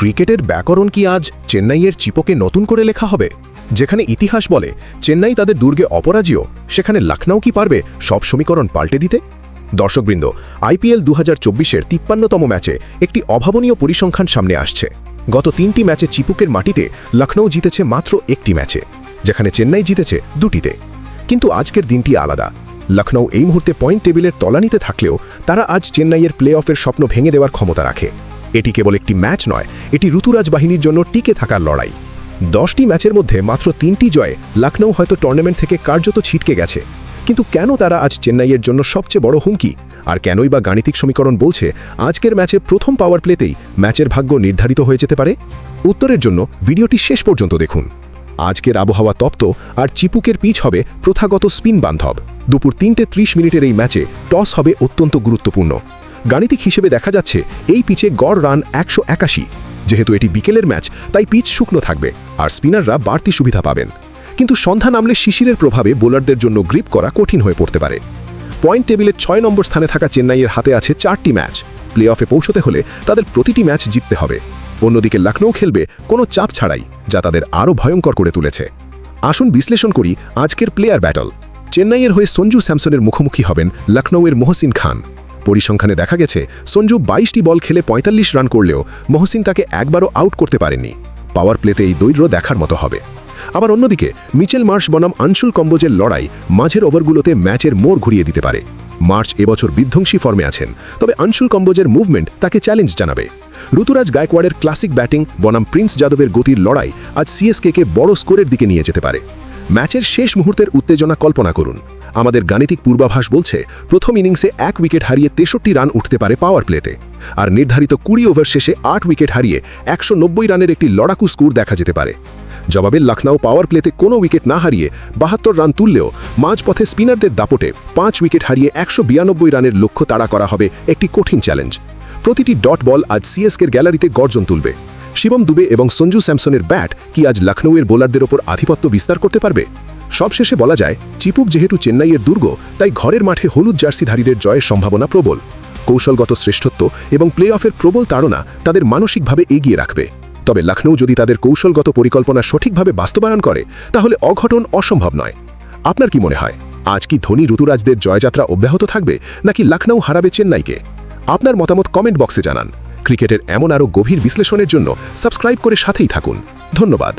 ক্রিকেটের ব্যাকরণ কি আজ চেন্নাইয়ের চিপোকে নতুন করে লেখা হবে? যেখানে ইতিহাস বলে চেন্নাই তাদের দুর্গে অপরাজেয়, সেখানে লখনউ কি পারবে সব সমীকরণ পাল্টে দিতে? দর্শকবৃন্দ, আইপিএল 2024-এর 53তম ম্যাচে একটি অভাবনীয় পরিসংখ্যান সামনে আসছে। গত 3টি ম্যাচে চিপুকের মাটিতে লখনউ জিতেছে মাত্র একটি ম্যাচে, যেখানে চেন্নাই জিতেছে 2টিতে। কিন্তু আজকের দিনটি আলাদা। লখনউ এই মুহূর্তে পয়েন্ট টেবিলের তলানিতে থাকলেও তারা আজ চেন্নাইয়ের প্লে অফের স্বপ্ন ভেঙে দেওয়ার ক্ষমতা রাখে। এটি কেবল একটি ম্যাচ নয়, এটি ঋতুরাজ বাহিনীর জন্য টিকে থাকার লড়াই। 10টি ম্যাচের মধ্যে মাত্র 3টি জয়ে লখনউ হয়তো টুর্নামেন্ট থেকে কার্যত ছিটকে গেছে। কিন্তু কেন তারা আজ চেন্নাইয়ের জন্য সবচেয়ে বড় হুমকি? আর কেনই বা গাণিতিক সমীকরণ বলছে আজকের ম্যাচে প্রথম পাওয়ার প্লেতেই ম্যাচের ভাগ্য নির্ধারিত হয়ে যেতে পারে? উত্তরের জন্য ভিডিওটি শেষ পর্যন্ত দেখুন। আজকের আবহাওয়া তপ্ত, আর চিপুকের পিচ হবে প্রথাগত স্পিন বান্ধব। দুপুর 3:30 এই ম্যাচে টস হবে অত্যন্ত গুরুত্বপূর্ণ। গাণিতিক হিসেবে দেখা যাচ্ছে এই পিচে গড় রান 181। যেহেতু এটি বিকেলের ম্যাচ, তাই পিচ শুকনো থাকবে আর স্পিনাররা বাড়তি সুবিধা পাবেন। কিন্তু সন্ধ্যা নামলে শিশিরের প্রভাবে বোলারদের জন্য গ্রিপ করা কঠিন হয়ে পড়তে পারে। পয়েন্ট টেবিলের 6 নম্বর স্থানে থাকা চেন্নাইয়ের হাতে আছে 4টি ম্যাচ। প্লে অফে পৌঁছতে হলে তাদের প্রতিটি ম্যাচ জিততে হবে। অন্যদিকে লখনউ খেলবে কোনো চাপ ছাড়াই, যা তাদের আরও ভয়ঙ্কর করে তুলেছে। আসুন বিশ্লেষণ করি আজকের প্লেয়ার ব্যাটল। চেন্নাইয়ের হয়ে সঞ্জু স্যামসনের মুখোমুখি হবেন লখনউয়ের মহসিন খান। পরিসংখ্যানে দেখা গেছে সঞ্জু 22টি বল খেলে 45 রান করলেও মহসিন তাকে একবারও আউট করতে পারেননি। পাওয়ার প্লেতে এই দৈর্ঘ্য দেখার মতো হবে। আবার অন্যদিকে মিচেল মার্শ বনাম আনশুল কম্বোজের লড়াই মাঝের ওভারগুলোতে ম্যাচের মোড় ঘুরিয়ে দিতে পারে। মার্চ এবছর বিধ্বংসী ফর্মে আছেন, তবে আনশুল কম্বোজের মুভমেন্ট তাকে চ্যালেঞ্জ জানাবে। ঋতুরাজ গায়কোয়াড়ের ক্লাসিক ব্যাটিং বনাম প্রিন্স যাদবের গতির লড়াই আজ সিএসকেকে বড় স্কোরের দিকে নিয়ে যেতে পারে। ম্যাচের শেষ মুহূর্তের উত্তেজনা কল্পনা করুন। আমাদের গাণিতিক পূর্বাভাস বলছে প্রথম ইনিংসে 1 উইকেট হারিয়ে 63 রান উঠতে পারে পাওয়ার প্লেতে, আর নির্ধারিত 20 ওভার শেষে 8 উইকেট হারিয়ে 190 রানের একটি লড়াকু স্কোর দেখা যেতে পারে। জবাবে লখনউ পাওয়ার প্লেতে কোনো উইকেট না হারিয়ে 72 রান তুললেও মাঝপথে স্পিনারদের দাপটে 5 উইকেট হারিয়ে 192 রানের লক্ষ্য তাড়া করা হবে একটি কঠিন চ্যালেঞ্জ। প্রতিটি ডট বল আজ সিএসকের গ্যালারিতে গর্জন তুলবে। শিবম দুবে এবং সঞ্জু স্যামসনের ব্যাট কি আজ লখনউয়ের বোলারদের ওপর আধিপত্য বিস্তার করতে পারবে? সবশেষে বলা যায়, চিপুক যেহেতু চেন্নাইয়ের দুর্গ, তাই ঘরের মাঠে হলুদ জার্সিধারীদের জয়ের সম্ভাবনা প্রবল। কৌশলগত শ্রেষ্ঠত্ব এবং প্লে অফের প্রবল তাড়না তাদের মানসিকভাবে এগিয়ে রাখবে। তবে লখনউ যদি তাদের কৌশলগত পরিকল্পনা সঠিকভাবে বাস্তবায়ন করে, তাহলে অঘটন অসম্ভব নয়। আপনার কি মনে হয়, আজ কি ধোনি ঋতুরাজদের জয়যাত্রা অব্যাহত থাকবে, নাকি লখনউ হারাবে চেন্নাইকে? আপনার মতামত কমেন্ট বক্সে জানান। ক্রিকেটের এমন আরও গভীর বিশ্লেষণের জন্য সাবস্ক্রাইব করে সাথেই থাকুন। ধন্যবাদ।